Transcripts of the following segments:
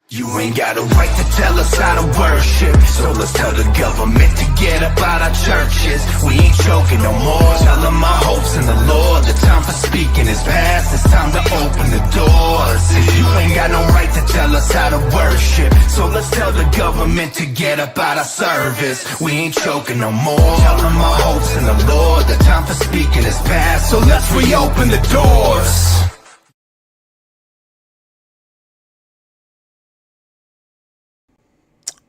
You ain't got a right to tell us how to worship, so let's tell the government to get up out our churches. We ain't choking no more, tell them our hopes in the Lord. The time for speaking is past, it's time to open the doors. You ain't got no right to tell us how to worship, so let's tell the government to get up out our service. We ain't choking no more, tell them our hopes in the Lord. The time for speaking is past, so let's reopen the doors.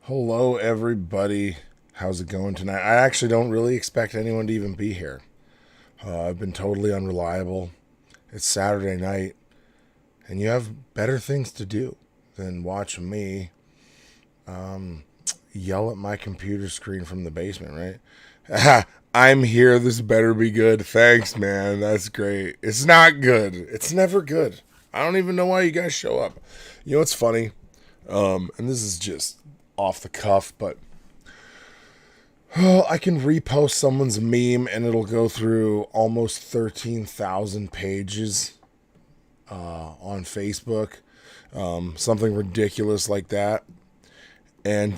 Hello, everybody. How's it going tonight? I actually don't really expect anyone to even be here. I've been totally unreliable. It's Saturday night, and you have better things to do than watch me yell at my computer screen from the basement, right? I'm here. This better be good. Thanks, man. That's great. It's not good. It's never good. I don't even know why you guys show up. You know what's funny? And this is just off the cuff, but I can repost someone's meme and it'll go through almost 13,000 pages on Facebook, something ridiculous like that. And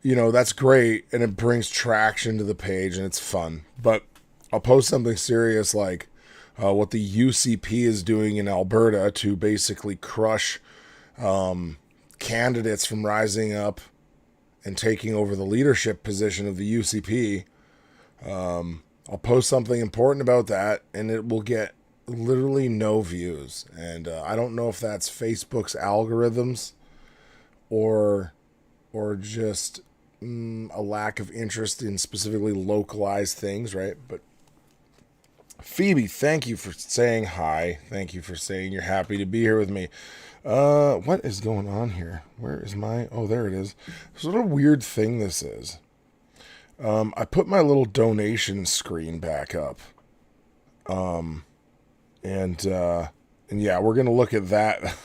that's great, and it brings traction to the page and it's fun. But I'll post something serious like what the UCP is doing in Alberta to basically crush candidates from rising up and taking over the leadership position of the UCP. I'll post something important about that, and it will get literally no views. And I don't know if that's Facebook's algorithms or just a lack of interest in specifically localized things, right? But Phoebe, thank you for saying hi. Thank you for saying you're happy to be here with me. What is going on here? Where is my... Oh, there it is. What a weird thing this is. I put my little donation screen back up. And yeah, we're going to look at that.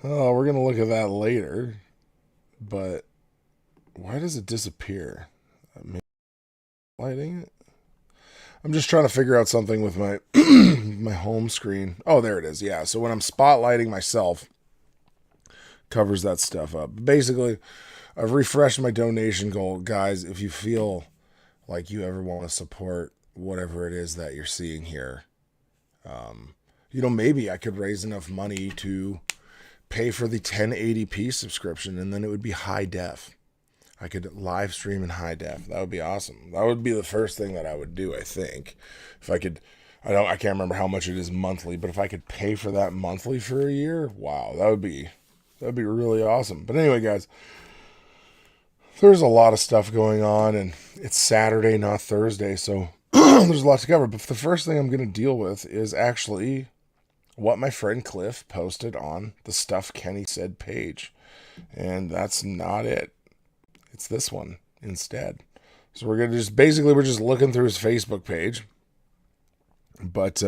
Oh, we're going to look at that later. But why does it disappear? Maybe lighting it? I'm just trying to figure out something with my my home screen. Oh, there it is. Yeah. So when I'm spotlighting myself, covers that stuff up. Basically, I've refreshed my donation goal. Guys, if you feel like you ever want to support whatever it is that you're seeing here, maybe I could raise enough money to pay for the 1080p subscription, and then it would be high def. I could live stream in high def. That would be awesome. That would be the first thing that I would do, I think. If I could, I can't remember how much it is monthly, but if I could pay for that monthly for a year, wow, that'd be really awesome. But anyway, guys, there's a lot of stuff going on, and it's Saturday, not Thursday, so there's a lot to cover. But the first thing I'm going to deal with is actually what my friend Cliff posted on the Stuff Kenny Said page. And that's not it. It's this one instead. So we're just looking through his Facebook page. But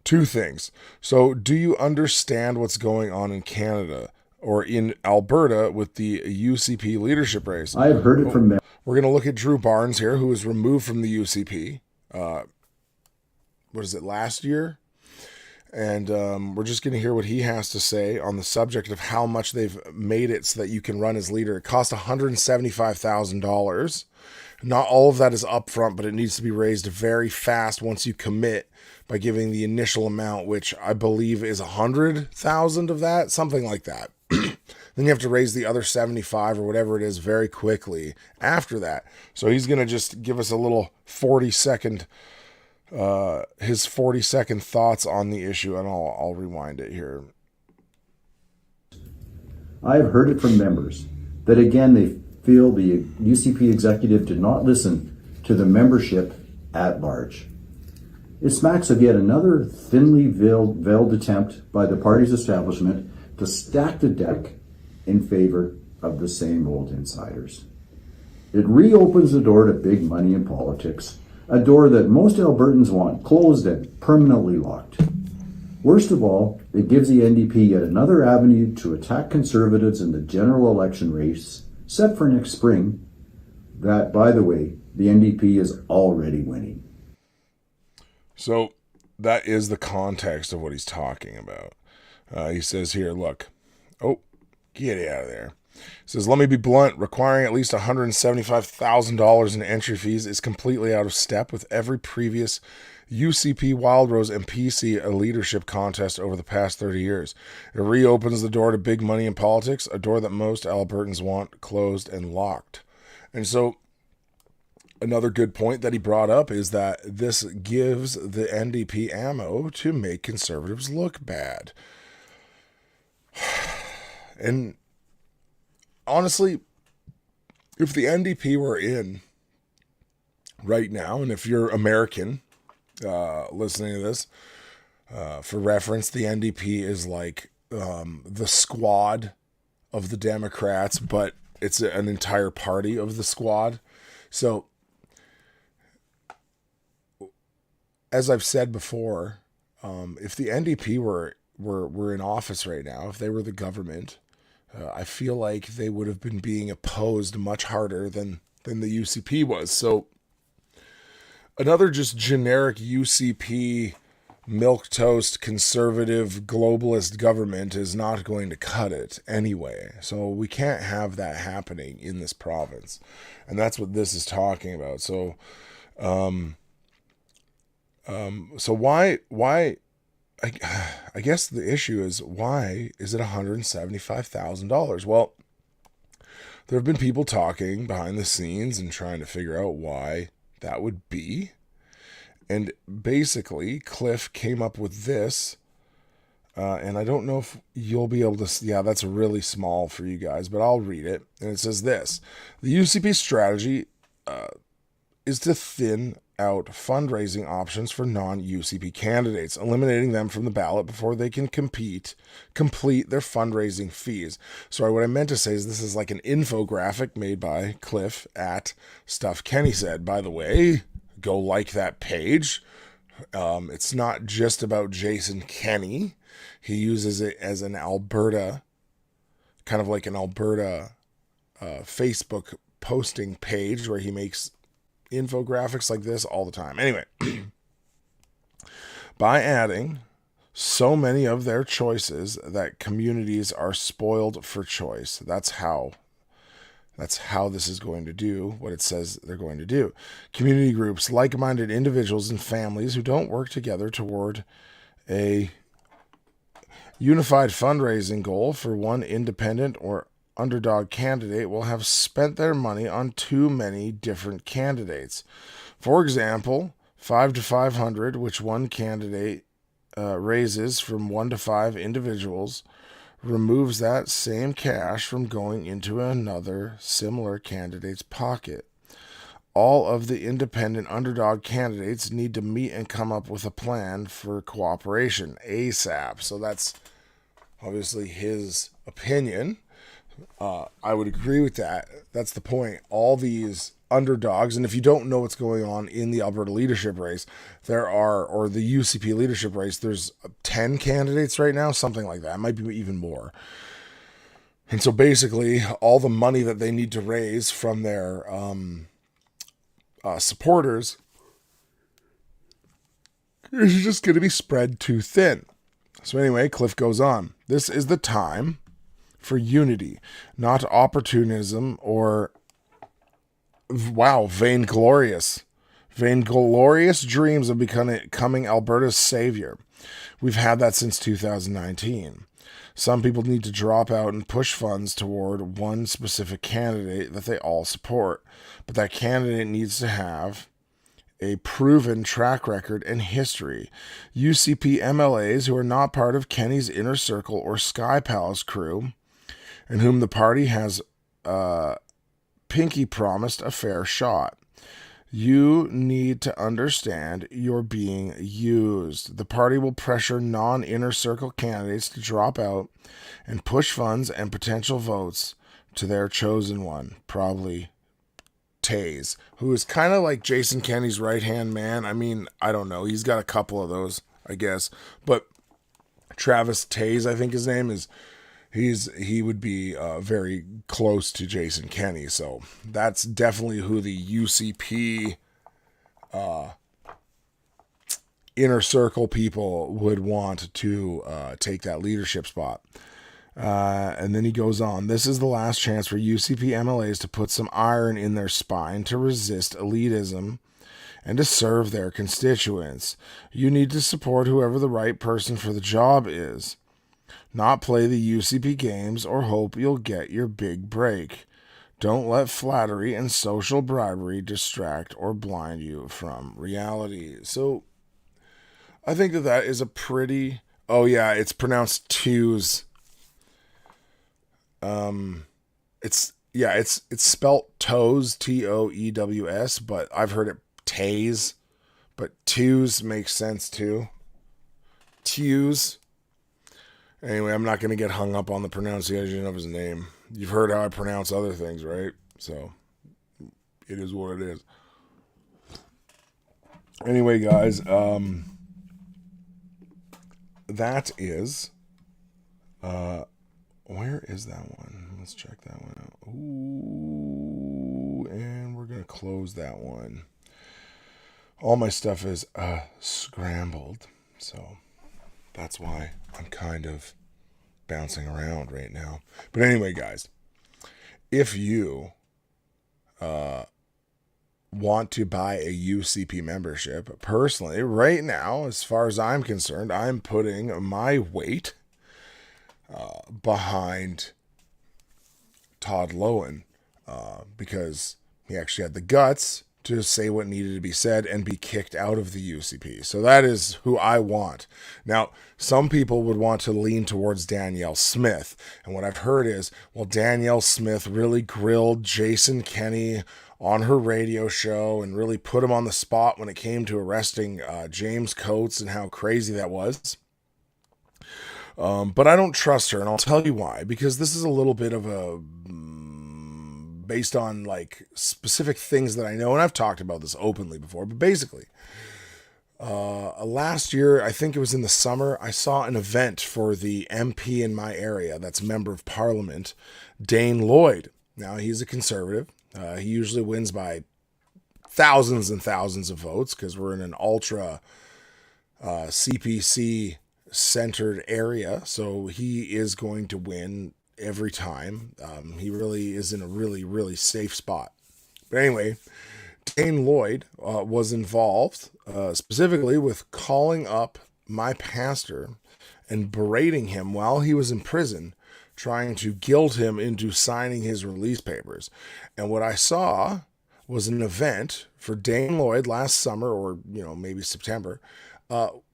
two things. So do you understand what's going on in Canada or in Alberta with the UCP leadership race? I've heard it from them. We're going to look at Drew Barnes here, who was removed from the UCP. Last year? And we're just going to hear what he has to say on the subject of how much they've made it so that you can run as leader. It cost $175,000. Not all of that is upfront, but it needs to be raised very fast once you commit by giving the initial amount, which I believe is 100,000 of that, something like that. Then you have to raise the other 75 or whatever it is very quickly after that. So he's going to just give us a little 40-second his 40-second thoughts on the issue, and I'll rewind it here. I have heard it from members that again they feel the UCP executive did not listen to the membership at large. It smacks of yet another thinly veiled attempt by the party's establishment to stack the deck in favor of the same old insiders. It reopens the door to big money in politics, a door that most Albertans want closed and permanently locked. Worst of all, it gives the NDP yet another avenue to attack Conservatives in the general election race set for next spring. That, by the way, the NDP is already winning. So that is the context of what he's talking about. He says here, look, oh, get out of there. He says, let me be blunt, requiring at least $175,000 in entry fees is completely out of step with every previous UCP, Wildrose, and PC leadership contest over the past 30 years. It reopens the door to big money in politics, a door that most Albertans want closed and locked. And so another good point that he brought up is that this gives the NDP ammo to make conservatives look bad. And honestly, if the NDP were in right now, and if you're American listening to this, for reference, the NDP is like the squad of the Democrats, but it's an entire party of the squad. So, as I've said before, if the NDP were in office right now, if they were the government, I feel like they would have been being opposed much harder than the UCP was. So another just generic UCP milquetoast conservative globalist government is not going to cut it anyway. So we can't have that happening in this province. And that's what this is talking about. So so why I guess the issue is, why is it $175,000? Well, there have been people talking behind the scenes and trying to figure out why that would be. And basically, Cliff came up with this, and I don't know if you'll be able to, yeah, that's really small for you guys, but I'll read it. And it says this: the UCP strategy is to thin out fundraising options for non-UCP candidates, eliminating them from the ballot before they can complete their fundraising fees. Sorry, what I meant to say is this is like an infographic made by Cliff at Stuff Kenny Said. By the way, go like that page. It's not just about Jason Kenney. He uses it as an Alberta, kind of like an Alberta Facebook posting page where he makes infographics like this all the time. Anyway, by adding so many of their choices that communities are spoiled for choice. That's how this is going to do what it says they're going to do. Community groups, like-minded individuals and families who don't work together toward a unified fundraising goal for one independent or underdog candidate will have spent their money on too many different candidates. For example, 5 to 500, which one candidate raises from 1 to 5 individuals, removes that same cash from going into another similar candidate's pocket. All of the independent underdog candidates need to meet and come up with a plan for cooperation ASAP. So that's obviously his opinion. I would agree with that. That's the point. All these underdogs, and if you don't know what's going on in the Alberta leadership race, or the UCP leadership race, there's 10 candidates right now, something like that. It might be even more. And so basically, all the money that they need to raise from their supporters is just going to be spread too thin. So anyway, Cliff goes on. This is the time for unity, not opportunism or, vainglorious dreams of becoming Alberta's savior. We've had that since 2019. Some people need to drop out and push funds toward one specific candidate that they all support, but that candidate needs to have a proven track record and history. UCP MLAs who are not part of Kenny's Inner Circle or Sky Palace crew, and whom the party has pinky promised a fair shot. You need to understand you're being used. The party will pressure non-inner circle candidates to drop out and push funds and potential votes to their chosen one, probably Taze, who is kind of like Jason Kenney's right-hand man. I mean, I don't know. He's got a couple of those, I guess. But Travis Taze, I think his name is, he would be very close to Jason Kenney. So that's definitely who the UCP inner circle people would want to take that leadership spot. And then he goes on, this is the last chance for UCP MLAs to put some iron in their spine to resist elitism and to serve their constituents. You need to support whoever the right person for the job is, not play the UCP games or hope you'll get your big break. Don't let flattery and social bribery distract or blind you from reality. So I think that is a pretty... Oh yeah, it's pronounced twos. It's spelt toes, Toews, but I've heard it tays, but twos makes sense too. Tews. Anyway, I'm not going to get hung up on the pronunciation of his name. You've heard how I pronounce other things, right? So it is what it is. Anyway, guys, that is, where is that one? Let's check that one out. Ooh, and we're going to close that one. All my stuff is scrambled, so that's why I'm kind of bouncing around right now. But anyway, guys, if you want to buy a UCP membership, personally, right now, as far as I'm concerned, I'm putting my weight behind Todd Loewen because he actually had the guts to say what needed to be said and be kicked out of the UCP. So that is who I want. Now, some people would want to lean towards Danielle Smith. And what I've heard is, well, Danielle Smith really grilled Jason Kenney on her radio show and really put him on the spot when it came to arresting James Coates and how crazy that was. But I don't trust her, and I'll tell you why. Because this is a little bit of a... based on like specific things that I know, and I've talked about this openly before, but basically, last year, I think it was in the summer, I saw an event for the MP in my area, that's Member of Parliament, Dane Lloyd. Now, he's a conservative. He usually wins by thousands and thousands of votes because we're in an ultra CPC centered area, so he is going to win every time. He really is in a really, really safe spot. But anyway, Dane Lloyd was involved specifically with calling up my pastor and berating him while he was in prison, trying to guilt him into signing his release papers. And what I saw was an event for Dane Lloyd last summer, or maybe September,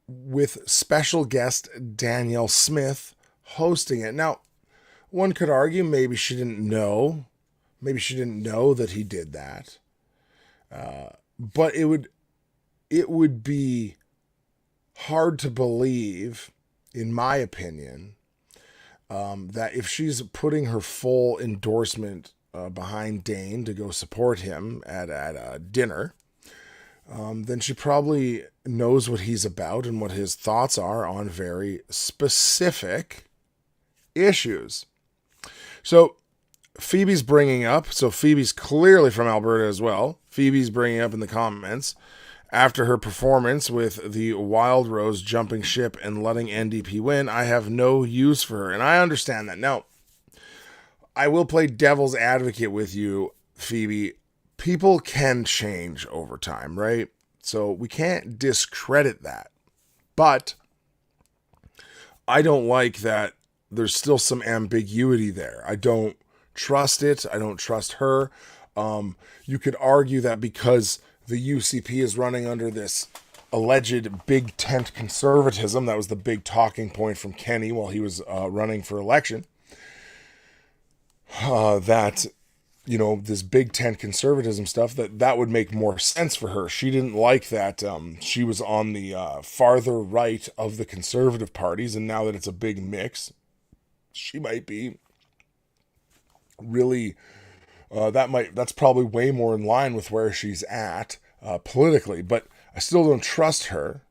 with special guest Danielle Smith hosting it. Now, one could argue maybe she didn't know. Maybe she didn't know that he did that. But it would be hard to believe, in my opinion, that if she's putting her full endorsement behind Dane to go support him at a dinner, then she probably knows what he's about and what his thoughts are on very specific issues. So Phoebe's bringing up, so Phoebe's clearly from Alberta as well. Phoebe's bringing up in the comments, after her performance with the Wild Rose jumping ship and letting NDP win, I have no use for her. And I understand that. Now, I will play devil's advocate with you, Phoebe. People can change over time, right? So we can't discredit that. But I don't like that there's still some ambiguity there. I don't trust it. I don't trust her. You could argue that because the UCP is running under this alleged big tent conservatism, that was the big talking point from Kenney while he was running for election, that, this big tent conservatism stuff, that would make more sense for her. She didn't like that she was on the farther right of the conservative parties, and now that it's a big mix, she might be really, that's probably way more in line with where she's at politically, but I still don't trust her.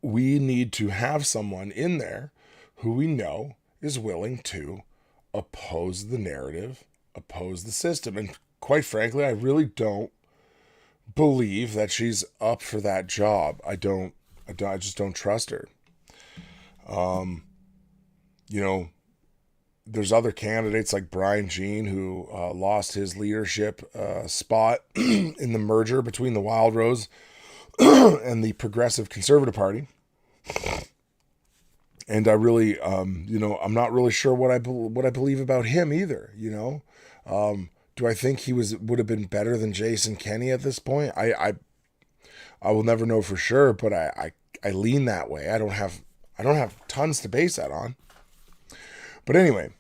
We need to have someone in there who we know is willing to oppose the narrative, oppose the system. And quite frankly, I really don't believe that she's up for that job. I just don't trust her. You know, there's other candidates like Brian Jean who lost his leadership spot in the merger between the Wild Rose and the Progressive Conservative Party. And I really, you know, I'm not really sure what I believe about him either. You know, do I think he would have been better than Jason Kenney at this point? I will never know for sure, but I lean that way. I don't have tons to base that on. But anyway,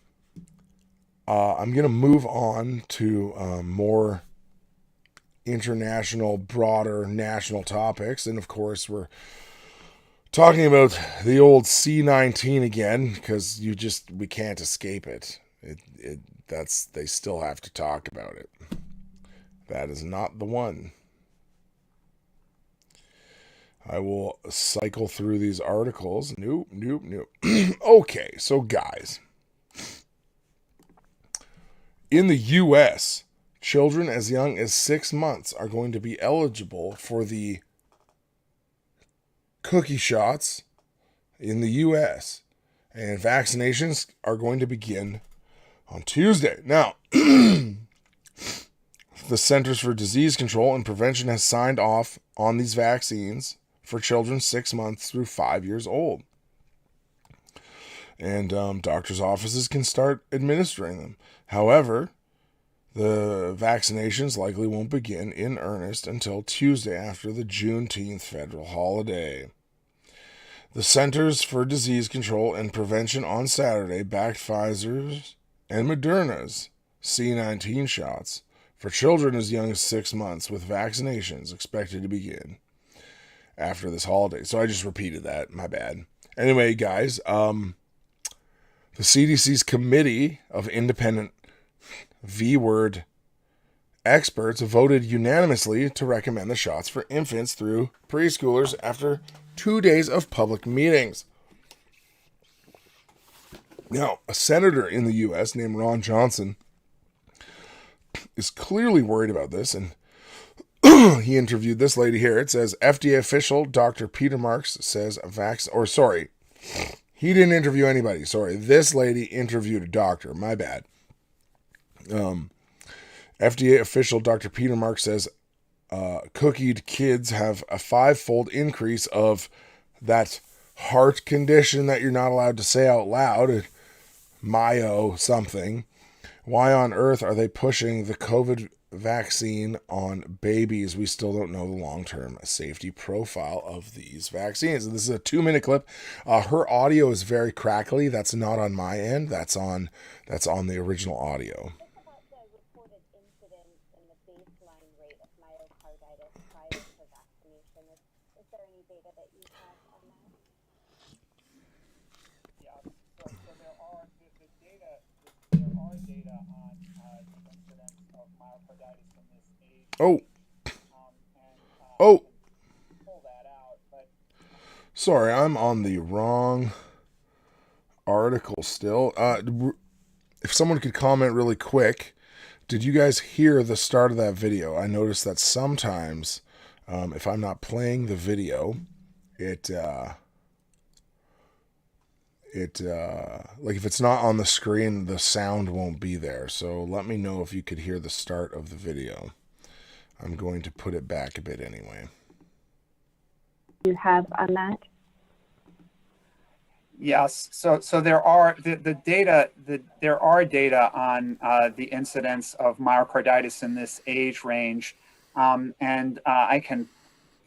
I'm gonna move on to more international, broader national topics, and of course we're talking about the old C-19 again, because we can't escape it. They still have to talk about it. That is not the one. I will cycle through these articles. Nope. Okay, so guys. In the U.S., children as young as 6 months are going to be eligible for the cookie shots in the U.S. And vaccinations are going to begin on Tuesday. Now, the Centers for Disease Control and Prevention has signed off on these vaccines for children 6 months through 5 years old. And doctors' offices can start administering them. However, the vaccinations likely won't begin in earnest until Tuesday after the Juneteenth federal holiday. The Centers for Disease Control and Prevention on Saturday backed Pfizer's and Moderna's C-19 shots for children as young as 6 months, with vaccinations expected to begin after this holiday. So I just repeated that. My bad. Anyway, guys, the CDC's Committee of Independent V-word experts voted unanimously to recommend the shots for infants through preschoolers after 2 days of public meetings. Now, a senator in the U.S. named Ron Johnson is clearly worried about this, and he interviewed this lady here. It says, FDA official Dr. Peter Marks says he didn't interview anybody. Sorry, this lady interviewed a doctor. My bad. FDA official Dr. Peter Marks says cookied kids have a 5-fold increase of that heart condition that you're not allowed to say out loud, Mayo something. Why on earth are they pushing the COVID vaccine on babies? We still don't know the long-term safety profile of these vaccines. And this is a 2-minute clip. Her audio is very crackly. That's not on my end. That's on the original audio. Oh. Sorry, I'm on the wrong article still. If someone could comment really quick, did you guys hear the start of that video? I noticed that sometimes, if I'm not playing the video, it like if it's not on the screen, the sound won't be there. So let me know if you could hear the start of the video. I'm going to put it back a bit anyway. You have on that? Yes. So there are the data. There are data on the incidence of myocarditis in this age range, and I can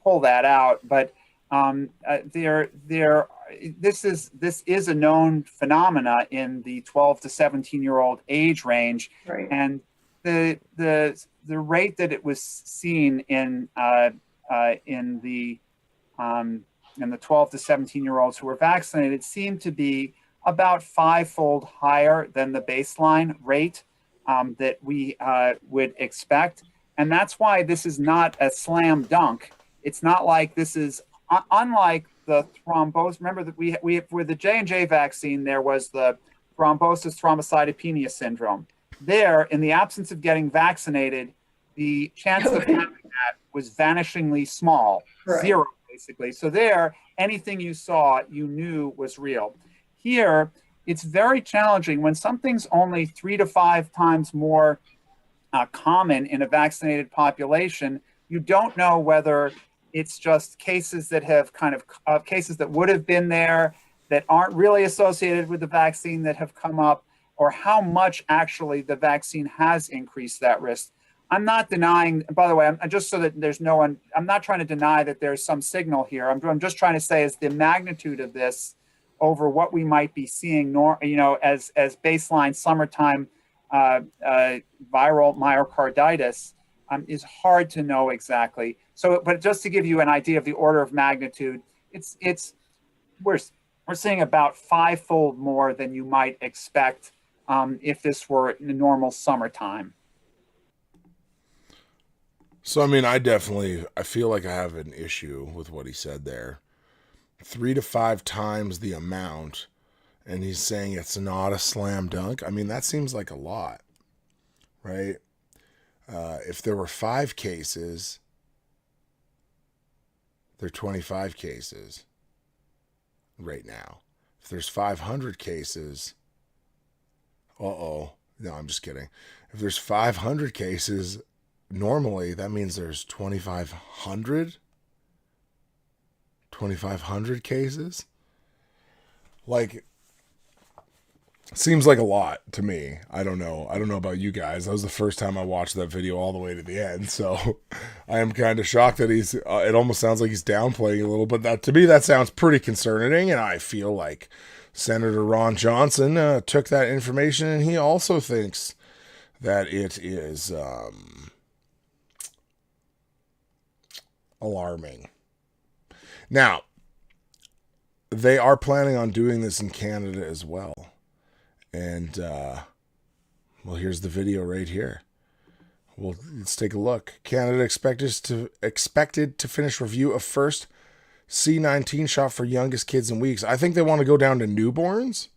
pull that out. But this is a known phenomena in the 12 to 17-year-old age range, Right. And the rate that it was seen in the 12 to 17-year-olds who were vaccinated seemed to be about 5-fold higher than the baseline rate that we would expect. And that's why this is not a slam dunk. It's not like this is, unlike the thrombosis. Remember that we with the J&J vaccine, there was the thrombosis thrombocytopenia syndrome. There, in the absence of getting vaccinated, the chance of having that was vanishingly small, Right. zero basically. So there, anything you saw, you knew was real. Here, it's very challenging when something's only 3 to 5 times more common in a vaccinated population. You don't know whether it's just cases that have cases that would have been there that aren't really associated with the vaccine that have come up, or how much actually the vaccine has increased that risk. I'm not denying, by the way, I'm just so that there's no one, I'm not trying to deny that there's some signal here. I'm just trying to say is the magnitude of this over what we might be seeing, as baseline summertime viral myocarditis is hard to know exactly. So, but just to give you an idea of the order of magnitude, we're seeing about 5-fold more than you might expect if this were in the normal summertime. So, I mean, I feel like I have an issue with what he said there. 3 to 5 times the amount, and he's saying it's not a slam dunk. I mean, that seems like a lot, right? If there were 5 cases, there are 25 cases right now. If there's 500 cases, no, I'm just kidding. If there's 500 cases, normally that means there's 2,500 cases. Like, seems like a lot to me. I don't know about you guys. That was the first time I watched that video all the way to the end, so I am kind of shocked that he's it almost sounds like he's downplaying a little, but that to me that sounds pretty concerning, and I feel like Senator Ron Johnson took that information and he also thinks that it is alarming. Now, they are planning on doing this in Canada as well. And, well, here's the video right here. Well, let's take a look. Canada expected to finish review of first C19 shot for youngest kids in weeks. I think they want to go down to newborns.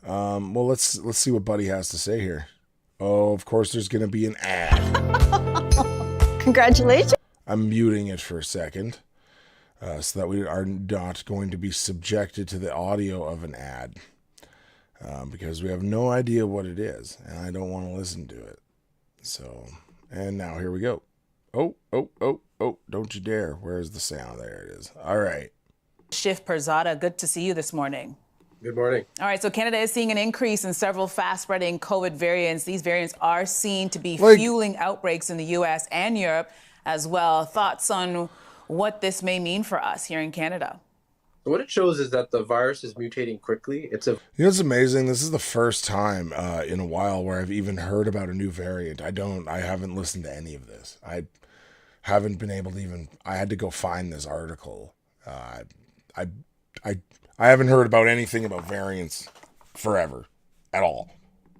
Well, let's see what Buddy has to say here. Oh, of course, there's going to be an ad. Congratulations. I'm muting it for a second so that we are not going to be subjected to the audio of an ad because we have no idea what it is, and I don't want to listen to it. So, and now here we go. Oh, don't you dare. Where's the sound? There it is. All right. Shiv Perzada, good to see you this morning. Good morning. All right, so Canada is seeing an increase in several fast-spreading COVID variants. These variants are seen to be fueling outbreaks in the U.S. and Europe as well. Thoughts on what this may mean for us here in Canada? What it shows is that the virus is mutating quickly. You know what's amazing? This is the first time in a while where I've even heard about a new variant. I haven't listened to any of this. I haven't been able to I had to go find this article. I haven't heard about anything about variants forever at all.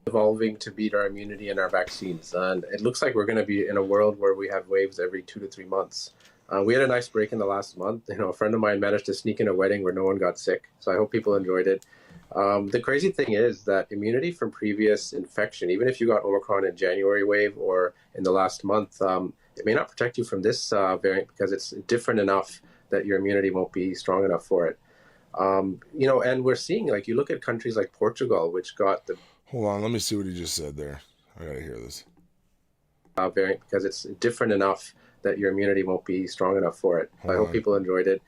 Evolving to beat our immunity and our vaccines. And it looks like we're going to be in a world where we have waves every 2 to 3 months. We had a nice break in the last month. A friend of mine managed to sneak in a wedding where no one got sick. So I hope people enjoyed it. The crazy thing is that immunity from previous infection, even if you got Omicron in January wave or in the last month, it may not protect you from this variant because it's different enough that your immunity won't be strong enough for it. And we're seeing, like, you look at countries like Portugal, which got the... Hold on, let me see what he just said there. I gotta hear this. Variant because it's different enough that your immunity won't be strong enough for it. I hope people enjoyed it.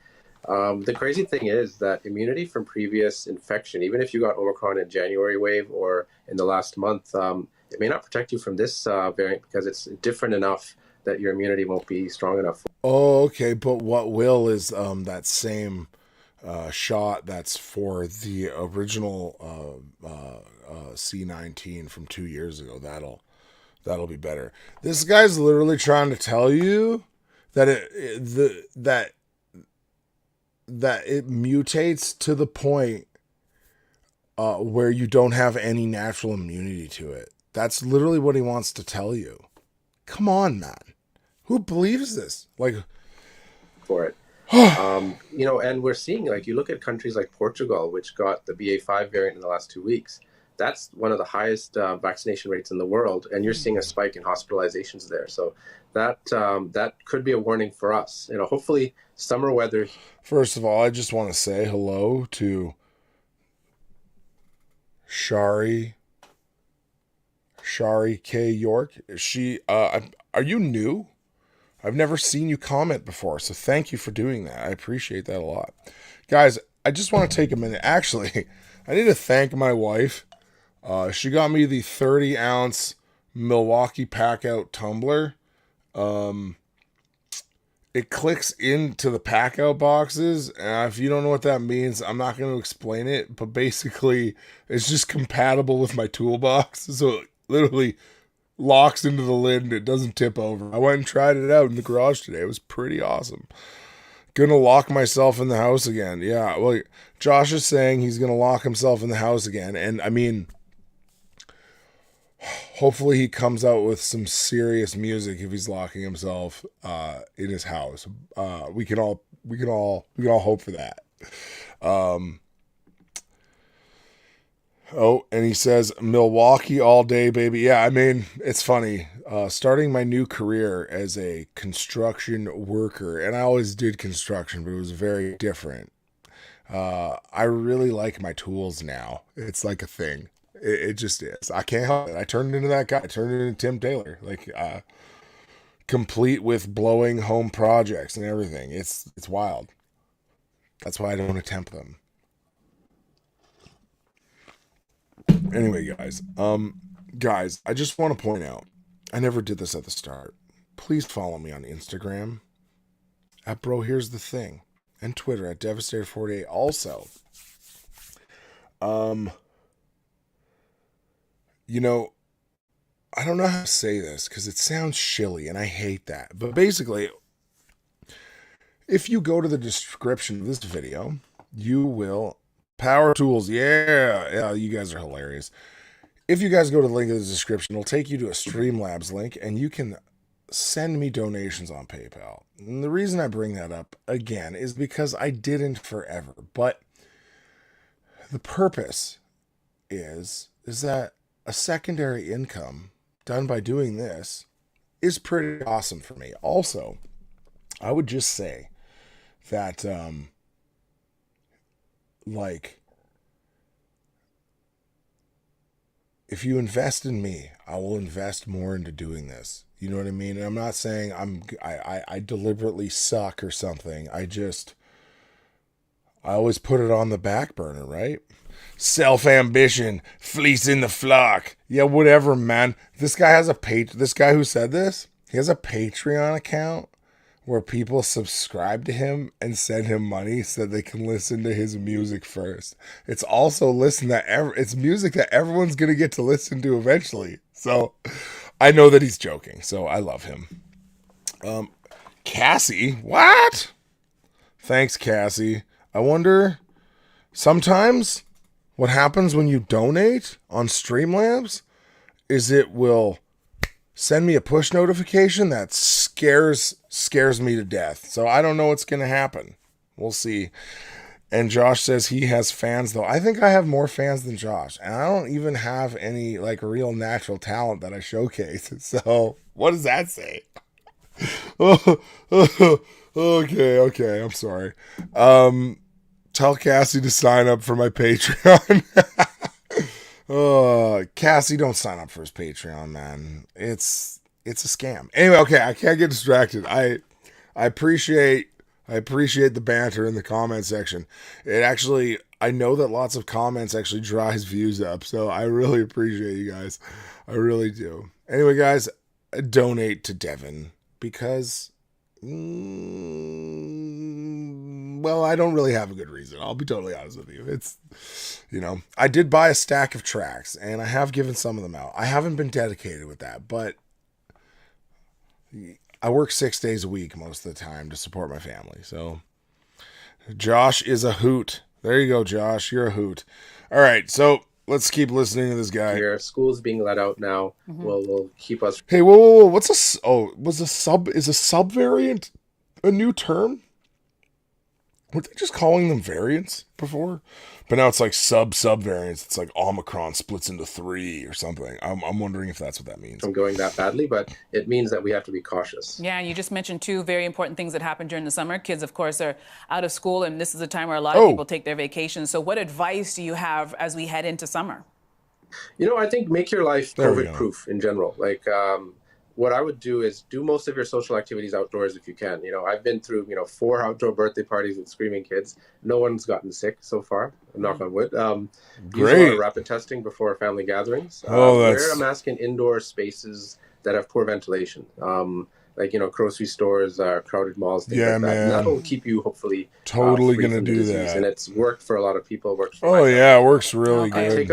The crazy thing is that immunity from previous infection, even if you got Omicron in January wave or in the last month, it may not protect you from this variant because it's different enough that your immunity won't be strong enough. Oh, okay, but what will is that same shot that's for the original C19 from 2 years ago. That'll be better. This guy's literally trying to tell you that that it mutates to the point where you don't have any natural immunity to it. That's literally what he wants to tell you. Come on, man. Who believes this? Like, for it. And we're seeing, like, you look at countries like Portugal, which got the BA.5 variant in the last 2 weeks. That's one of the highest vaccination rates in the world, and you're seeing a spike in hospitalizations there. So that could be a warning for us. Hopefully summer weather. First of all, I just want to say hello to Shari K. York. Are you new? I've never seen you comment before, so thank you for doing that. I appreciate that a lot. Guys, I just want to take a minute. Actually, I need to thank my wife. She got me the 30-ounce Milwaukee Pack-Out tumbler. It clicks into the Pack-Out boxes, and if you don't know what that means, I'm not going to explain it, but basically, it's just compatible with my toolbox, so it literally locks into the lid and it doesn't tip over. I went and tried it out in the garage today. It was pretty awesome. Gonna lock myself in the house again. Yeah, well, Josh is saying he's gonna lock himself in the house again, and I mean, hopefully he comes out with some serious music if he's locking himself in his house. We can all hope for that. Oh, and he says, Milwaukee all day, baby. Yeah, I mean, it's funny. Starting my new career as a construction worker, and I always did construction, but it was very different. I really like my tools now. It's like a thing. It just is. I can't help it. I turned into that guy. I turned into Tim Taylor. Complete with blowing home projects and everything. It's wild. That's why I don't attempt them. Anyway, guys, I just want to point out, I never did this at the start. Please follow me on Instagram at Bro Here's the Thing, and Twitter at Devastator48. Also, I don't know how to say this because it sounds shilly, and I hate that. But basically, if you go to the description of this video, you will... Power Tools, yeah, you guys are hilarious. If you guys go to the link in the description, it'll take you to a Streamlabs link, and you can send me donations on PayPal. And the reason I bring that up, again, is because I didn't forever. But the purpose is that a secondary income done by doing this is pretty awesome for me. Also, I would just say that... if you invest in me, I will invest more into doing this. You know what I mean? And I'm not saying I deliberately suck or something. I always put it on the back burner, right? Self-ambition, fleecing the flock. Yeah, whatever, man. This guy who said this, he has a Patreon account where people subscribe to him and send him money so that they can listen to his music first. It's also it's music that everyone's going to get to listen to eventually. So I know that he's joking, so I love him. Cassie, what? Thanks, Cassie. I wonder, sometimes what happens when you donate on Streamlabs is it will send me a push notification that scares me to death. So I don't know what's going to happen. We'll see. And Josh says he has fans, though. I think I have more fans than Josh. And I don't even have any real natural talent that I showcase. So what does that say? Okay. I'm sorry. Tell Cassie to sign up for my Patreon. Cassie, don't sign up for his Patreon, man. It's a scam. Anyway, okay, I can't get distracted. I appreciate the banter in the comment section. I know that lots of comments actually drives views up, so I really appreciate you guys. I really do. Anyway, guys, donate to Devin because, I don't really have a good reason. I'll be totally honest with you. It's, I did buy a stack of tracks, and I have given some of them out. I haven't been dedicated with that, but I work 6 days a week most of the time to support my family. So Josh is a hoot. There you go, Josh. You're a hoot. All right, so let's keep listening to this guy. Here, school's being let out now. Mm-hmm. Will keep us. Hey, whoa! Is a sub variant a new term? Weren't they just calling them variants before? But now it's like sub variants. It's like Omicron splits into 3 or something. I'm wondering if that's what that means. From going that badly, but it means that we have to be cautious. Yeah, and you just mentioned 2 very important things that happen during the summer. Kids, of course, are out of school, and this is a time where a lot of people take their vacations. So what advice do you have as we head into summer? I think make your life COVID-proof in general. Like, what I would do is do most of your social activities outdoors if you can. I've been through, 4 outdoor birthday parties with screaming kids. No one's gotten sick so far. Knock on wood. Use a lot of rapid testing before family gatherings. Wear a mask in indoor spaces that have poor ventilation. Like, grocery stores, crowded malls, things like that. Man. And that'll keep you hopefully totally free going to from the do disease. that. And it's worked for a lot of people. Works for it works really good. Take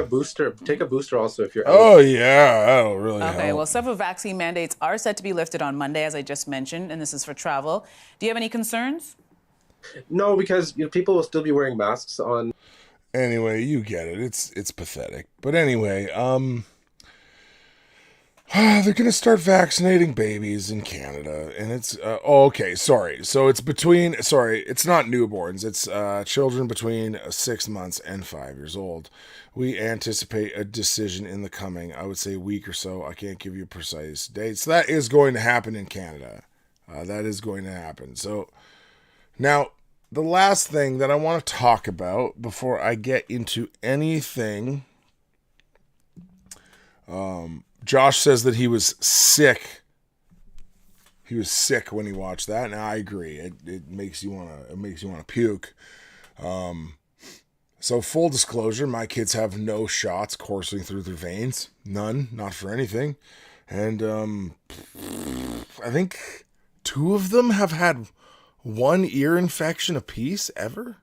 a booster also if you're that'll really help. Okay, well, several vaccine mandates are set to be lifted on Monday, as I just mentioned, and this is for travel. Do you have any concerns? No, because people will still be wearing masks on. Anyway, you get it. It's pathetic. But anyway, they're going to start vaccinating babies in Canada, and it's, okay, sorry. So it's it's not newborns, it's children between 6 months and 5 years old. We anticipate a decision in the coming, I would say, week or so. I can't give you precise dates. That is going to happen in Canada. That is going to happen. So now, the last thing that I want to talk about before I get into anything, Josh says that he was sick. He was sick when he watched that, and I agree. It makes you wanna puke. So full disclosure, my kids have no shots coursing through their veins. None, not for anything. And I think 2 of them have had 1 ear infection apiece ever.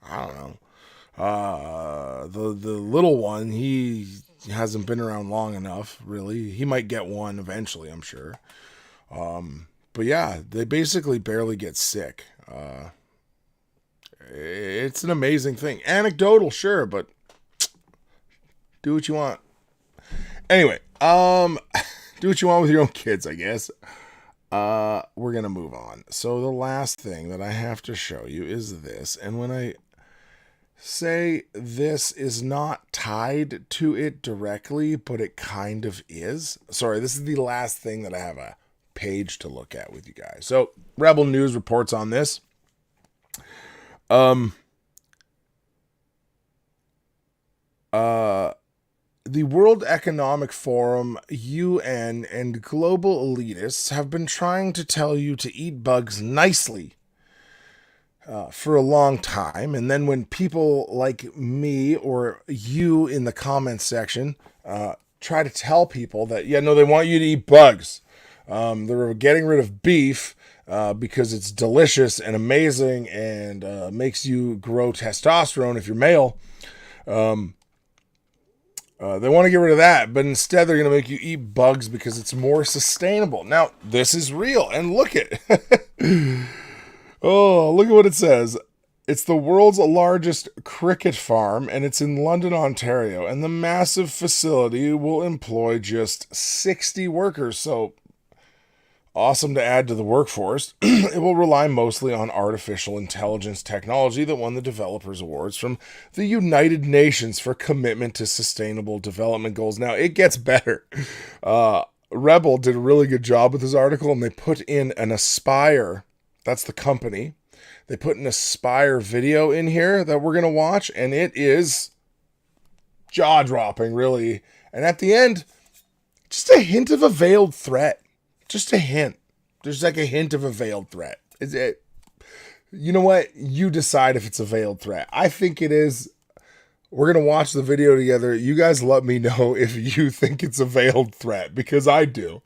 I don't know. The little one, he hasn't been around long enough, really. He might get 1 eventually, I'm sure. But yeah, they basically barely get sick. It's an amazing thing. Anecdotal, sure, but do what you want. Anyway, do what you want with your own kids, I guess. We're going to move on. So the last thing that I have to show you is this. And when I say this is not tied to it directly, but it kind of is. Sorry, this is the last thing that I have a page to look at with you guys. So Rebel News reports on this. The World Economic Forum, UN, and global elitists have been trying to tell you to eat bugs nicely for a long time. And then when people like me or you in the comments section try to tell people that, they want you to eat bugs. They're getting rid of beef because it's delicious and amazing and makes you grow testosterone if you're male. They want to get rid of that, but instead they're going to make you eat bugs because it's more sustainable. Now, this is real, and look at look at what it says. It's the world's largest cricket farm, and it's in London, Ontario, and the massive facility will employ just 60 workers, so awesome to add to the workforce. It will rely mostly on artificial intelligence technology that won the Developers Awards from the United Nations for commitment to sustainable development goals. Now, it gets better. Rebel did a really good job with this article, and they put in an Aspire. That's the company. They put an Aspire video in here that we're going to watch, and it is jaw-dropping, really. And at the end, just a hint of a veiled threat. Just a hint. There's like a hint of a veiled threat. Is it? You know what? You decide if it's a veiled threat. I think it is. We're going to watch the video together. You guys let me know if you think it's a veiled threat, because I do.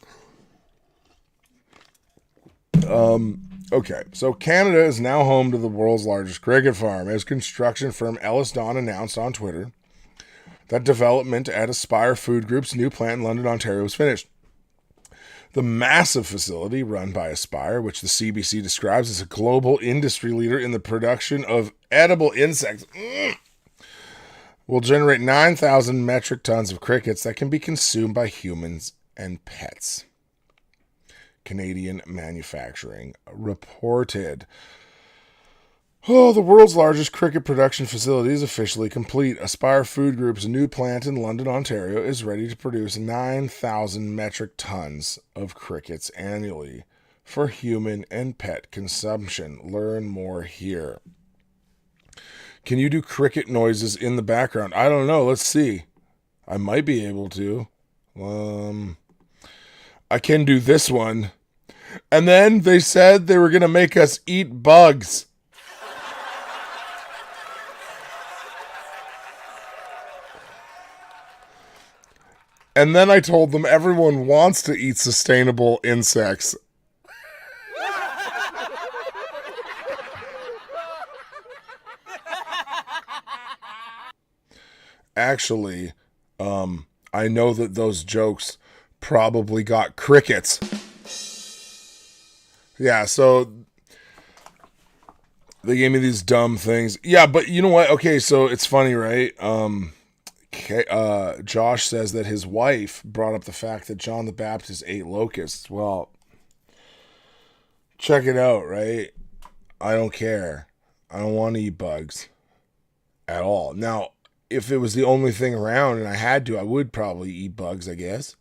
Okay, so Canada is now home to the world's largest cricket farm, as construction firm Elliston announced on Twitter that development at Aspire Food Group's new plant in London, Ontario was finished. The massive facility run by Aspire, which the CBC describes as a global industry leader in the production of edible insects, will generate 9,000 metric tons of crickets that can be consumed by humans and pets. Canadian Manufacturing reported. Oh, the world's largest cricket production facility is officially complete. Aspire Food Group's new plant in London, Ontario is ready to produce 9,000 metric tons of crickets annually for human and pet consumption. Learn more here. Can you do cricket noises in the background? I don't know. Let's see. I might be able to. I can do this one. And then they said they were going to make us eat bugs. And then I told them everyone wants to eat sustainable insects. Actually, I know that those jokes probably got crickets. Yeah, so they gave me these dumb things. Yeah, but you know what? Okay, so it's funny, right? Josh says that his wife brought up the fact that John the Baptist ate locusts. Well, check it out, right? I don't care. I don't want to eat bugs at all. Now, if it was the only thing around and I had to, I would probably eat bugs, I guess.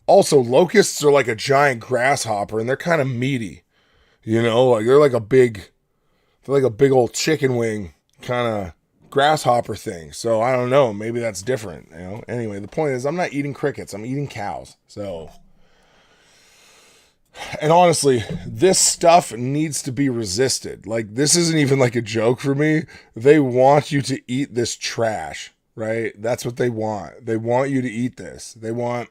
Also, locusts are like a giant grasshopper and they're kind of meaty. You know, like they're like a big old chicken wing kind of grasshopper thing. So I don't know, maybe that's different, you know. Anyway, the point is I'm not eating crickets, I'm eating cows. So, and honestly, this stuff needs to be resisted. Like, this isn't even like a joke for me. They want you to eat this trash, right? That's what they want. They want you to eat this. They want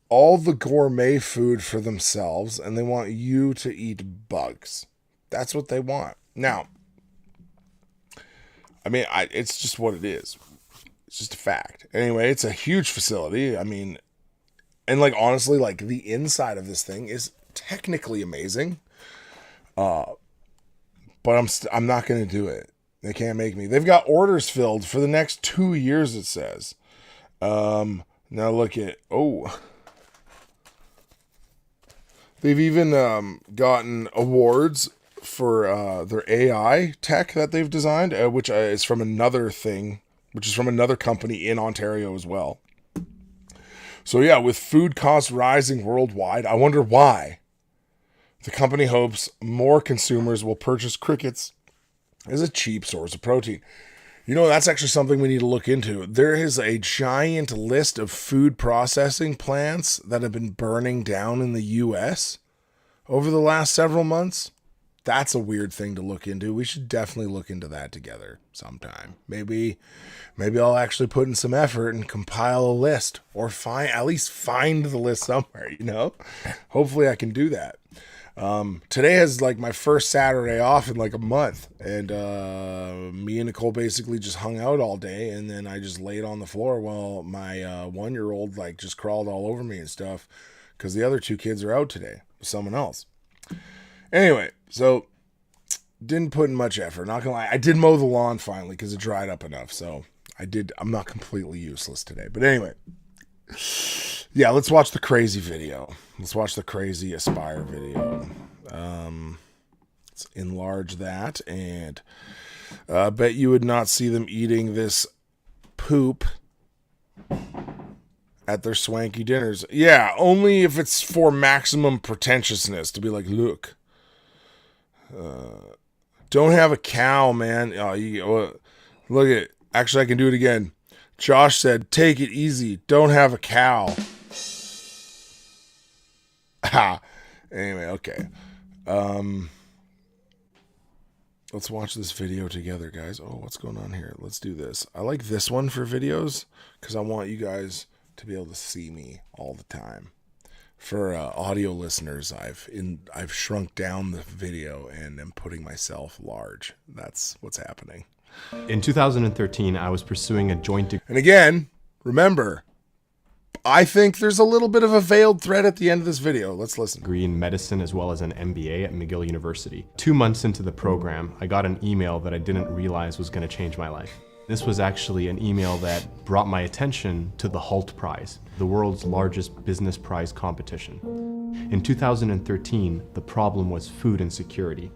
all the gourmet food for themselves, and they want you to eat bugs. That's what they want. Now, I mean, it's just what it is. It's just a fact. Anyway, it's a huge facility. I mean, and like, honestly, like the inside of this thing is technically amazing. But I'm not going to do it. They can't make me. They've got orders filled for the next 2 years, it says. Now look at, they've even gotten awards for their AI tech that they've designed, which is from another company in Ontario as well. So yeah, with food costs rising worldwide, I wonder why. The company hopes more consumers will purchase crickets as a cheap source of protein. You know, that's actually something we need to look into. There is a giant list of food processing plants that have been burning down in the U.S. over the last several months. That's a weird thing to look into. We should definitely look into that together sometime. Maybe I'll actually put in some effort and compile a list, or at least find the list somewhere, you know? Hopefully I can do that. Today is like my first Saturday off in like a month, and me and Nicole basically just hung out all day, and then I just laid on the floor while my 1-year-old like just crawled all over me and stuff, because the other 2 kids are out today with someone else. Anyway, so didn't put in much effort, not gonna lie. I did mow the lawn finally because it dried up enough, so I'm not completely useless today. But anyway, yeah, let's watch the crazy video. Let's watch the crazy Aspire video. Let's enlarge that, and I bet you would not see them eating this poop at their swanky dinners. Yeah, only if it's for maximum pretentiousness, to be like, look, don't have a cow, man. Look at, actually I can do it again. Josh said, take it easy. Don't have a cow. Anyway, okay. Let's watch this video together, guys. Oh, what's going on here? Let's do this. I like this one for videos because I want you guys to be able to see me all the time. For audio listeners, I've shrunk down the video and am putting myself large. That's what's happening. In 2013, I was pursuing a joint degree. And again, remember, I think there's a little bit of a veiled thread at the end of this video. Let's listen. Degree in medicine as well as an MBA at McGill University. 2 months into the program, I got an email that I didn't realize was going to change my life. This was actually an email that brought my attention to the Hult Prize, the world's largest business prize competition. In 2013, the problem was food insecurity.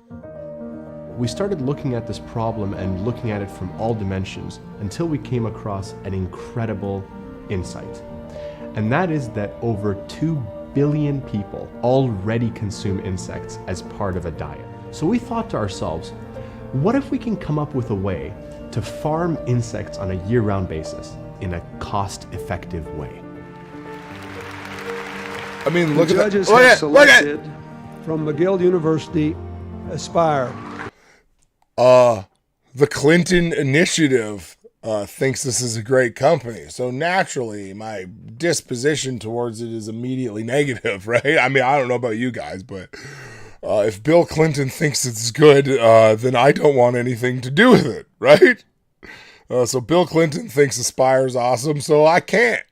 We started looking at this problem and looking at it from all dimensions until we came across an incredible insight. And that is that over 2 billion people already consume insects as part of a diet. So we thought to ourselves, what if we can come up with a way to farm insects on a year-round basis in a cost-effective way? I mean, The look at judges that. have Look at selected from McGill University Aspire. the Clinton Initiative thinks this is a great company. So naturally, my disposition towards it is immediately negative, right? I mean, I don't know about you guys, but if Bill Clinton thinks it's good, then I don't want anything to do with it, right? So Bill Clinton thinks Aspire's awesome, so I can't.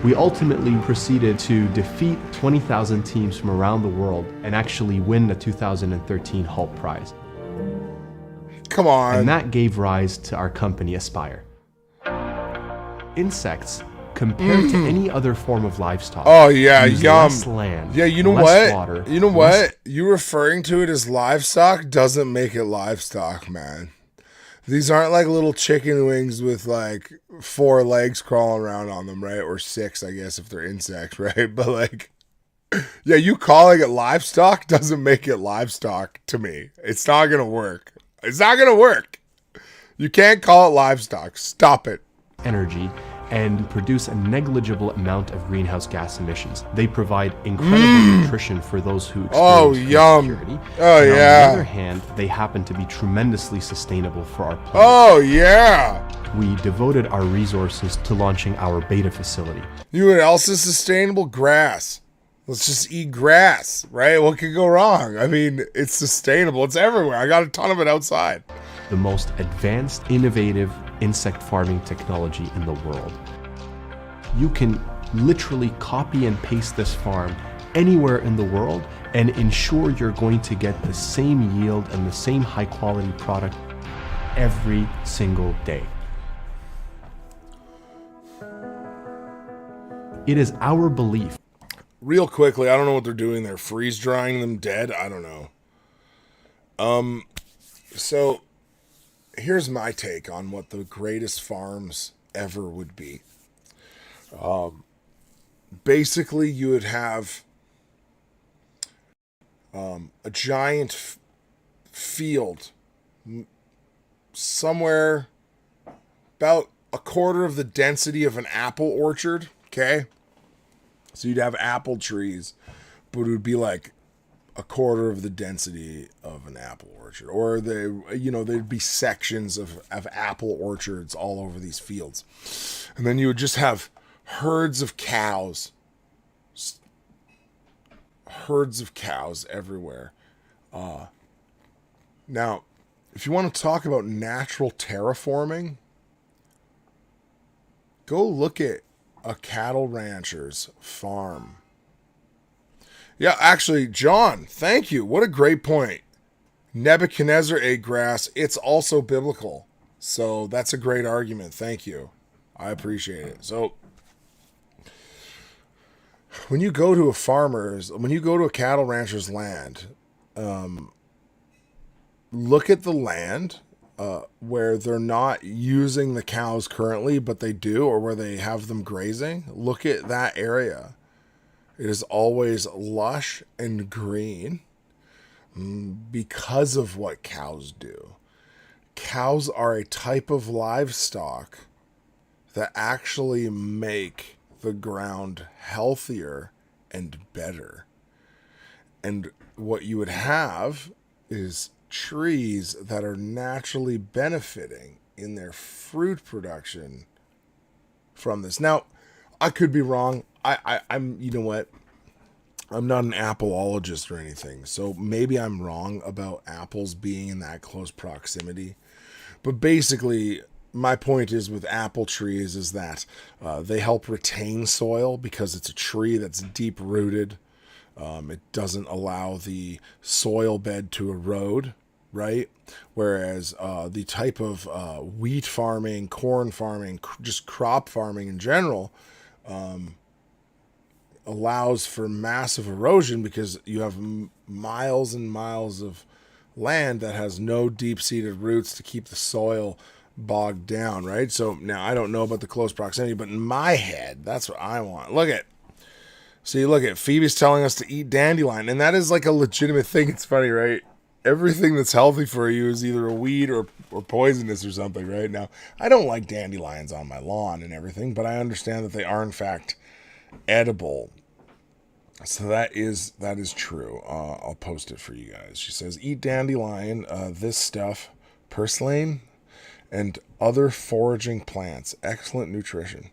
We ultimately proceeded to defeat 20,000 teams from around the world and actually win the 2013 Hult Prize. Come on. And that gave rise to our company, Aspire. Insects, compared to any other form of livestock, Oh yeah, use yum. less land, Yeah, you know less what? water, You know less- what? You referring to it as livestock doesn't make it livestock, man. These aren't like little chicken wings with like 4 legs crawling around on them, right? Or 6, I guess, if they're insects, right? But like, yeah, you calling it livestock doesn't make it livestock to me. It's not gonna work. It's not gonna work. You can't call it livestock. Stop it. energy and produce a negligible amount of greenhouse gas emissions. They provide incredible nutrition for those who experience Oh, food yum. security. Oh, And yeah. on the other hand, they happen to be tremendously sustainable for our planet. Oh yeah. We devoted our resources to launching our beta facility. You know what else is sustainable? Grass. Let's just eat grass, right? What could go wrong? I mean, it's sustainable. It's everywhere. I got a ton of it outside. The most advanced, innovative insect farming technology in the world. You can literally copy and paste this farm anywhere in the world and ensure you're going to get the same yield and the same high quality product every single day. It is our belief. Real quickly, I don't know what they're doing there. Freeze drying them dead? I don't know. So here's my take on what the greatest farms ever would be. Basically, you would have a giant field somewhere about a quarter of the density of an apple orchard, okay? So you'd have apple trees, but it would be like a quarter of the density of an apple orchard. Or there'd be sections of apple orchards all over these fields. And then you would just have herds of cows. Herds of cows everywhere. Now, if you want to talk about natural terraforming, go look at a cattle rancher's farm. Yeah, actually, John, thank you. What a great point. Nebuchadnezzar ate grass. It's also biblical. So that's a great argument. Thank you. I appreciate it. So when you go to a cattle rancher's land, look at the land where they're not using the cows currently, but they do, or where they have them grazing. Look at that area. It is always lush and green because of what cows do. Cows are a type of livestock that actually make the ground healthier and better. And what you would have is trees that are naturally benefiting in their fruit production from this. Now, I could be wrong. I'm, you know what? I'm not an appleologist or anything, so maybe I'm wrong about apples being in that close proximity. But basically, my point is with apple trees is that they help retain soil because it's a tree that's deep rooted. It doesn't allow the soil bed to erode, right? Whereas the type of wheat farming, corn farming, just crop farming in general, allows for massive erosion because you have miles and miles of land that has no deep-seated roots to keep the soil bogged down, right? So now I don't know about the close proximity, but in my head, that's what I want. Look at, see, look at Phoebe's telling us to eat dandelion, and that is like a legitimate thing. It's funny, right? Everything that's healthy for you is either a weed or poisonous or something, right? Now, I don't like dandelions on my lawn and everything, but I understand that they are in fact edible. So that is true. I'll post it for you guys. She says, eat dandelion, this stuff, purslane, and other foraging plants. Excellent nutrition.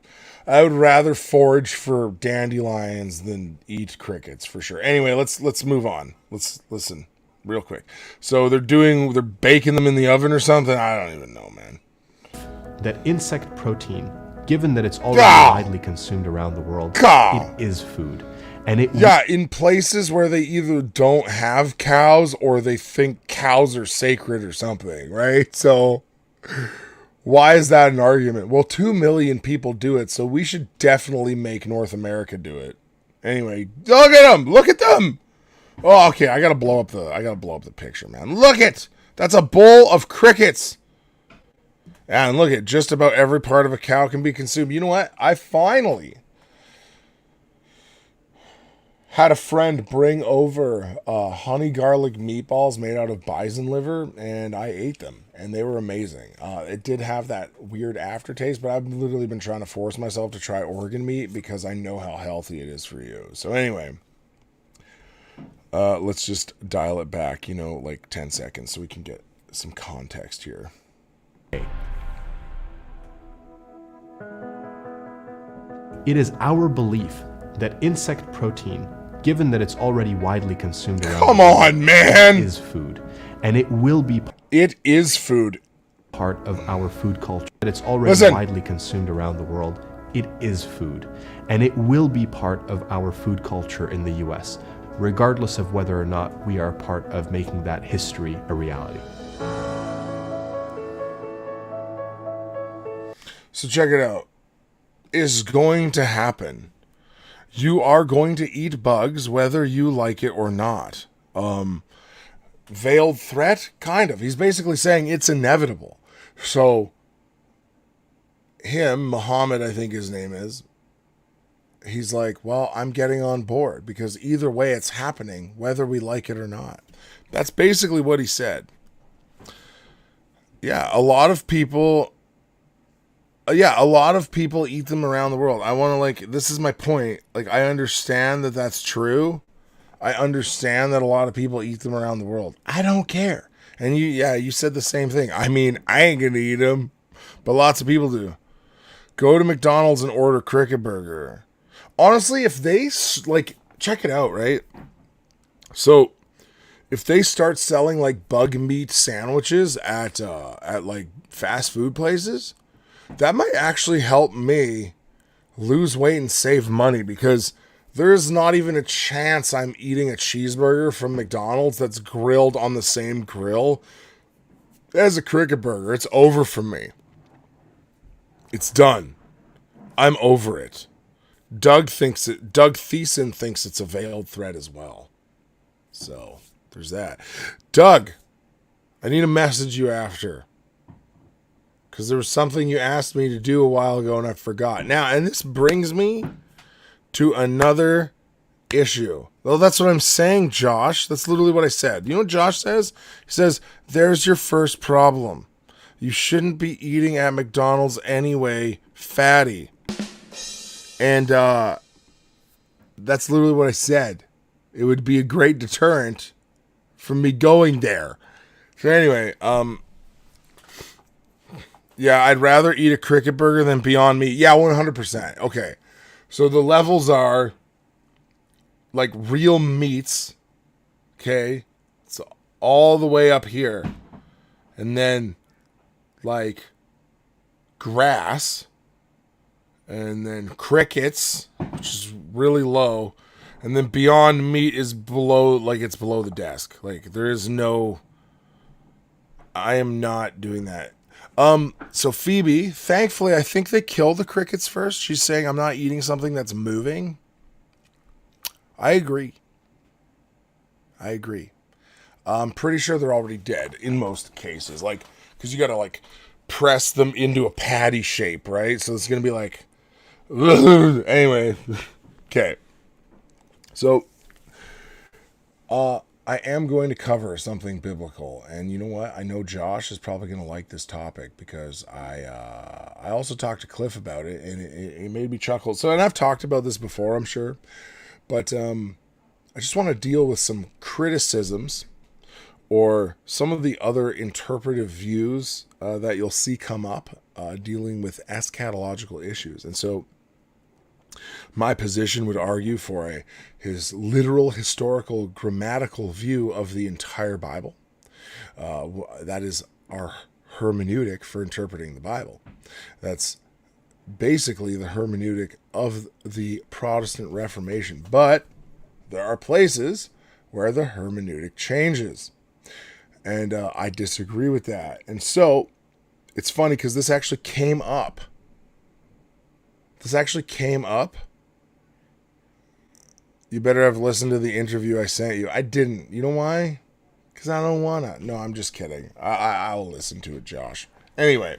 I would rather forage for dandelions than eat crickets for sure. Anyway, let's move on. Let's listen real quick. So they're baking them in the oven or something. I don't even know, man. That insect protein, given that it's already widely consumed around the world, it is food. And in places where they either don't have cows or they think cows are sacred or something, right? So why is that an argument? Well, 2 million people do it, so we should definitely make North America do it. Anyway, look at them! Look at them! Oh, okay, I gotta blow up the picture, man. Look it! That's a bowl of crickets! And look at, just about every part of a cow can be consumed. You know what? I finally had a friend bring over honey garlic meatballs made out of bison liver, and I ate them, and they were amazing. It did have that weird aftertaste, but I've literally been trying to force myself to try organ meat because I know how healthy it is for you. So anyway, let's just dial it back, like 10 seconds so we can get some context here. It is our belief that insect protein, given that it's already widely consumed around Come on, man! is food. And it will be It is food. part of our food culture. That it's already widely consumed around the world. It is food. And it will be part of our food culture in the US, regardless of whether or not we are part of making that history a reality. So check it out. It's going to happen. You are going to eat bugs whether you like it or not. Veiled threat? Kind of. He's basically saying it's inevitable. So, Muhammad, I think his name is, he's like, well, I'm getting on board because either way it's happening, whether we like it or not. That's basically what he said. Yeah, a lot of people eat them around the world. I want to, this is my point. I understand that that's true. I understand that a lot of people eat them around the world. I don't care. And you said the same thing. I mean, I ain't going to eat them, but lots of people do. Go to McDonald's and order Cricket Burger. Honestly, if they, check it out, right? So, if they start selling, bug meat sandwiches at fast food places, that might actually help me lose weight and save money because there's not even a chance I'm eating a cheeseburger from McDonald's that's grilled on the same grill as a Cricket Burger. It's over for me. It's done. I'm over it. Doug Thiessen thinks it's a veiled threat as well. So, there's that. Doug, I need to message you after. Because there was something you asked me to do a while ago and I forgot. Now, and this brings me to another issue. Well, that's what I'm saying, Josh. That's literally what I said. You know what Josh says? He says, there's your first problem. You shouldn't be eating at McDonald's anyway, fatty. And that's literally what I said. It would be a great deterrent from me going there. So anyway, yeah, I'd rather eat a Cricket Burger than Beyond Meat. Yeah, 100%. Okay. So the levels are real meats. Okay. It's all the way up here. And then grass. And then crickets, which is really low. And then Beyond Meat is below, it's below the desk. There is no, I am not doing that. So Phoebe, thankfully, I think they kill the crickets first. She's saying I'm not eating something that's moving. I agree. I'm pretty sure they're already dead in most cases. Like, because you got to, like, press them into a patty shape, right? So it's going to be like, anyway. Okay. So, I am going to cover something biblical, and you know what? I know Josh is probably going to like this topic because I also talked to Cliff about it, and it made me chuckle. So, and I've talked about this before, I'm sure, but I just want to deal with some criticisms or some of the other interpretive views that you'll see come up dealing with eschatological issues. And so, my position would argue for his literal, historical, grammatical view of the entire Bible. That is our hermeneutic for interpreting the Bible. That's basically the hermeneutic of the Protestant Reformation. But there are places where the hermeneutic changes. And I disagree with that. And so, it's funny because this actually came up. You better have listened to the interview I sent you. I didn't. You know why? Because I don't want to. No, I'm just kidding. I'll listen to it, Josh. Anyway.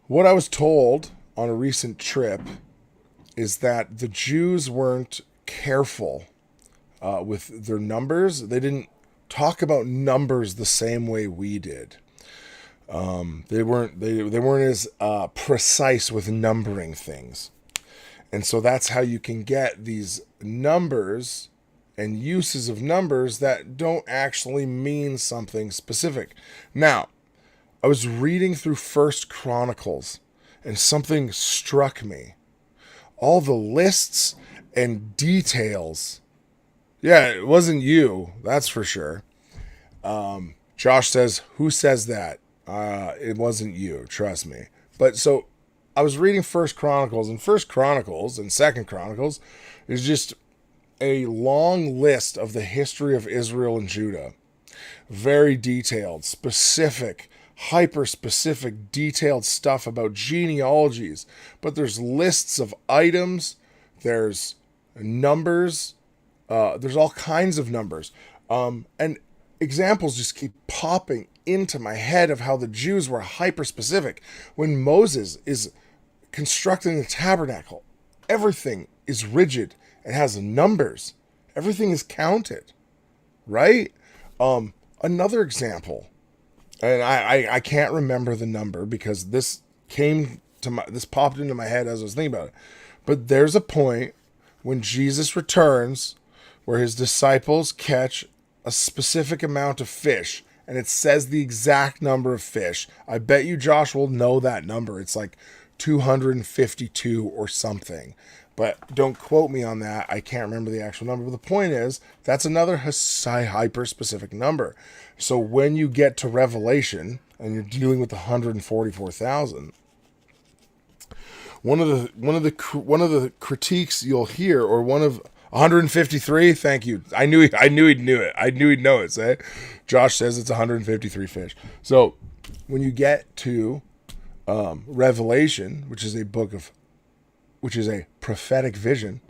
What I was told on a recent trip is that the Jews weren't careful with their numbers. They didn't talk about numbers the same way we did. They weren't as precise with numbering things. And so that's how you can get these numbers and uses of numbers that don't actually mean something specific. Now, I was reading through 1 Chronicles and something struck me. All the lists and details. Yeah, it wasn't you, that's for sure. Josh says, who says that? It wasn't you, trust me. But so I was reading 1 Chronicles, and 1 Chronicles and 2 Chronicles is just a long list of the history of Israel and Judah. Very detailed, specific, hyper-specific, detailed stuff about genealogies. But there's lists of items, there's numbers, there's all kinds of numbers. And examples just keep popping into my head of how the Jews were hyper-specific. When Moses is constructing the tabernacle, everything is rigid. It has numbers. Everything is counted, right? Another example, and I can't remember the number because this popped into my head as I was thinking about it. But there's a point when Jesus returns where his disciples catch a specific amount of fish, and it says the exact number of fish. I bet you Josh will know that number. It's like 252 or something. But don't quote me on that. I can't remember the actual number. But the point is, that's another hyper-specific number. So when you get to Revelation, and you're dealing with 144,000, one of the critiques you'll hear, or one of 153. Thank you. I knew he'd know it. I knew he'd know it. Say, Josh says it's 153 fish. So when you get to Revelation, which is a prophetic vision,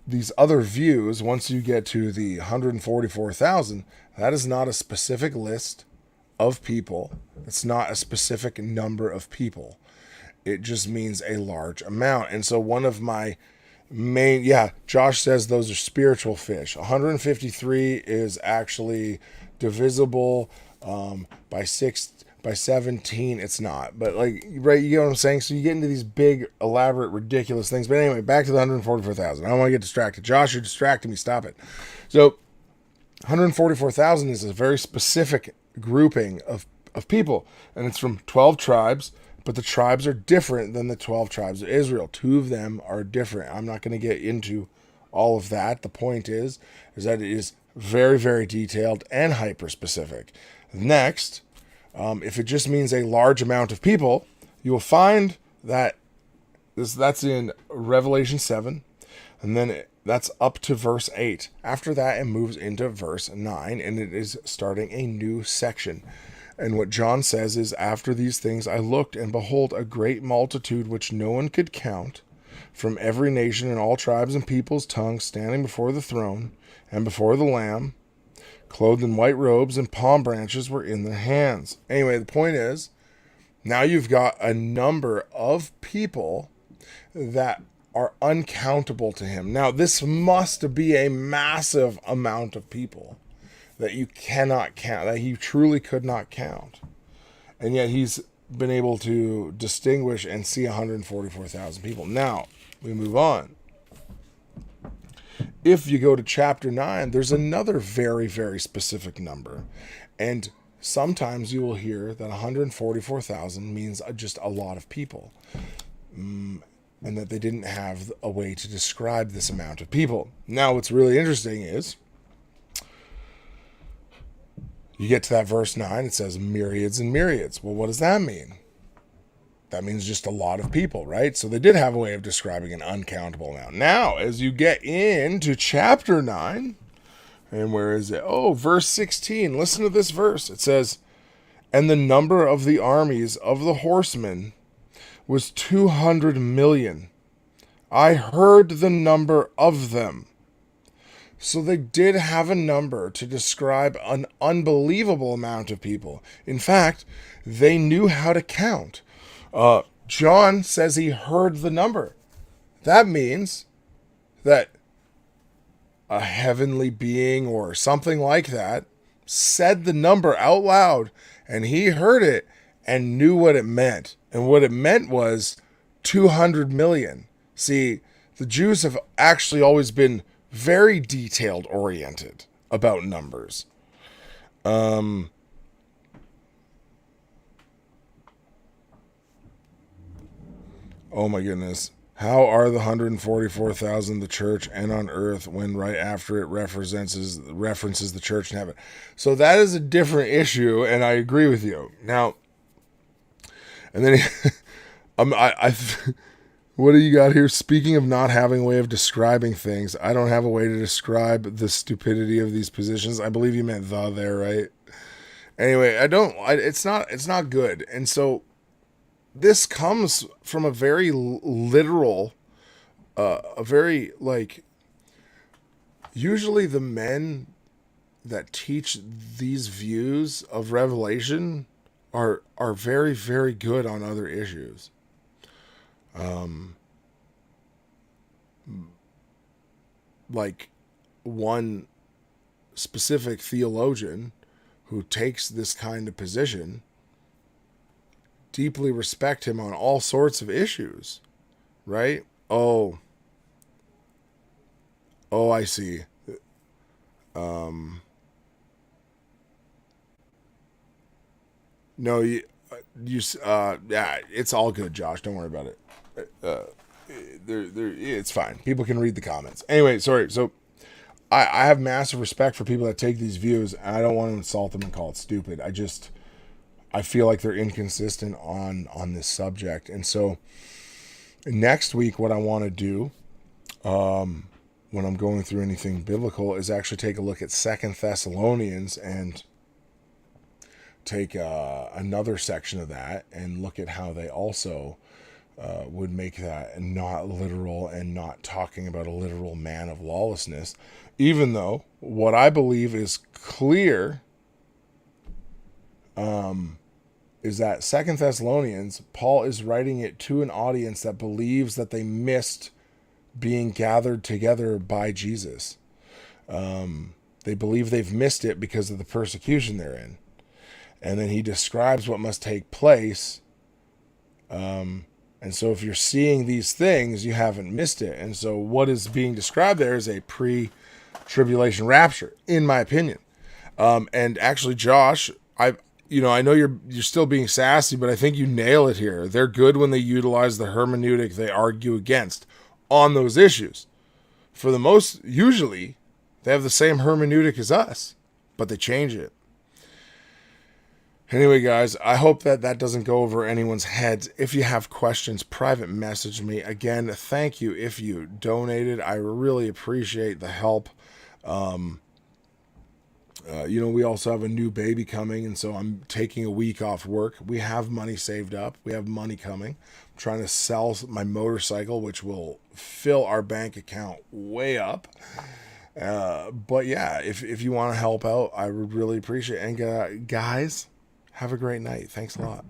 these other views, once you get to the 144,000, that is not a specific list of people. It's not a specific number of people. It just means a large amount. And so one of my main, Josh says those are spiritual fish. 153 is actually divisible by 17. It's not. But like, right, you get what I'm saying? So you get into these big, elaborate, ridiculous things. But anyway, back to the 144,000. I don't want to get distracted. Josh, you're distracting me. Stop it. So 144,000 is a very specific grouping of people. And it's from 12 tribes. But the tribes are different than the 12 tribes of Israel. 2 of them are different. I'm not going to get into all of that. The point is that it is very, very detailed and hyper-specific. Next, if it just means a large amount of people, you will find that that's in Revelation 7, and then that's up to verse 8. After that, it moves into verse 9, and it is starting a new section. And what John says is, after these things I looked, and behold, a great multitude which no one could count, from every nation and all tribes and peoples, tongues, standing before the throne and before the Lamb, clothed in white robes, and palm branches were in their hands. Anyway, the point is, now you've got a number of people that are uncountable to him. Now, this must be a massive amount of people that you cannot count, that he truly could not count. And yet he's been able to distinguish and see 144,000 people. Now, we move on. If you go to chapter 9, there's another very, very specific number. And sometimes you will hear that 144,000 means just a lot of people. And that they didn't have a way to describe this amount of people. Now, what's really interesting is, you get to that verse 9, it says myriads and myriads. Well, what does that mean? That means just a lot of people, right? So they did have a way of describing an uncountable amount. Now, as you get into chapter 9, and where is it? Oh, verse 16. Listen to this verse. It says, and the number of the armies of the horsemen was 200 million. I heard the number of them. So they did have a number to describe an unbelievable amount of people. In fact, they knew how to count. John says he heard the number. That means that a heavenly being or something like that said the number out loud, and he heard it and knew what it meant. And what it meant was 200 million. See, the Jews have actually always been very detailed oriented about numbers. Oh my goodness. How are the 144,000 the church and on earth when right after it references the church in heaven? So that is a different issue, and I agree with you. Now, and then what do you got here? Speaking of not having a way of describing things, I don't have a way to describe the stupidity of these positions. I believe you meant the there, right? Anyway, it's not good. And so this comes from a very literal, usually the men that teach these views of Revelation are very, very good on other issues. Like one specific theologian who takes this kind of position, deeply respect him on all sorts of issues, right? Oh, I see. No, yeah, it's all good, Josh. Don't worry about it. It's fine. People can read the comments. Anyway, sorry. So I have massive respect for people that take these views, and I don't want to insult them and call it stupid. I feel like they're inconsistent on this subject. And so next week, what I want to do, when I'm going through anything biblical, is actually take a look at 2 Thessalonians and take another section of that and look at how they also would make that not literal and not talking about a literal man of lawlessness, even though what I believe is clear is that 2 Thessalonians, Paul is writing it to an audience that believes that they missed being gathered together by Jesus. They believe they've missed it because of the persecution they're in. And then he describes what must take place. And so if you're seeing these things, you haven't missed it. And so what is being described there is a pre-tribulation rapture, in my opinion. And actually, Josh, I know you're still being sassy, but I think you nail it here. They're good when they utilize the hermeneutic they argue against on those issues. For the most, usually, they have the same hermeneutic as us, but they change it. Anyway, guys, I hope that doesn't go over anyone's heads. If you have questions, private message me. Again, thank you if you donated. I really appreciate the help. We also have a new baby coming, and so I'm taking a week off work. We have money saved up. We have money coming. I'm trying to sell my motorcycle, which will fill our bank account way up. But yeah, if you want to help out, I would really appreciate it. And guys, have a great night. Thanks a lot.